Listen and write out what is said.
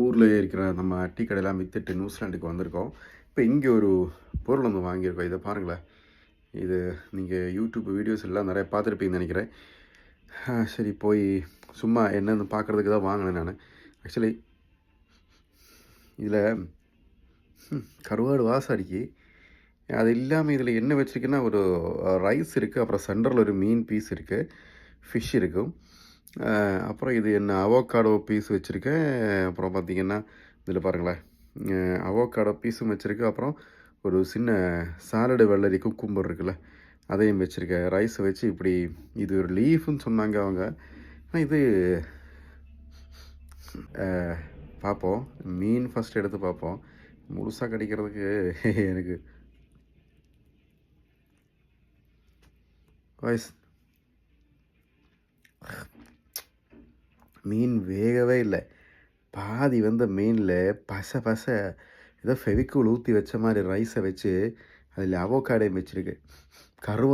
ஊரில் இருக்கிற நம்ம டீ கடையெல்லாம் விற்றுட்டு நியூசிலாண்டுக்கு வந்திருக்கோம். இப்போ இங்கே ஒரு பொருள் வந்து வாங்கியிருக்கோம். இதை பாருங்களேன். இது நீங்கள் யூடியூப் வீடியோஸ் எல்லாம் நிறைய பார்த்துருப்பீங்கன்னு நினைக்கிறேன். சரி போய் சும்மா என்னென்னு பார்க்குறதுக்கு தான் வாங்கினேன் நான். ஆக்சுவலி இதில் கருவாடு வாசம் அடிக்கி. அது இல்லாமல் இதில் என்ன வச்சுருக்குன்னா ஒரு ரைஸ் இருக்குது, அப்புறம் சென்டரில் ஒரு மீன் பீஸ் இருக்குது, ஃபிஷ் இருக்கும். அப்புறம் இது என்ன அவோக்காடோ பீஸ் வச்சுருக்கேன். அப்புறம் பார்த்திங்கன்னா இதில் பாருங்களேன், அவோக்காடோ பீஸும் வச்சுருக்கு. அப்புறம் ஒரு சின்ன சாலடு வெள்ளரி குக்கும்பர் இருக்குல்ல, அதையும் வச்சுருக்கேன். ரைஸை வச்சு இப்படி இது ஒரு லீஃப்னு சொன்னாங்க அவங்க. இது பார்ப்போம். மீன் ஃபஸ்ட் எடுத்து பார்ப்போம். முழுசாக கடிக்கிறதுக்கு எனக்கு வாய்ஸ் மீன் வேகவே இல்லை. பாதி வந்து மீனில் பசை ஏதோ ஃபெவிக்கூல் ஊற்றி வச்ச மாதிரி ரைஸை வச்சு அதில் அவோக்காடையும் வச்சுருக்கு. கருவா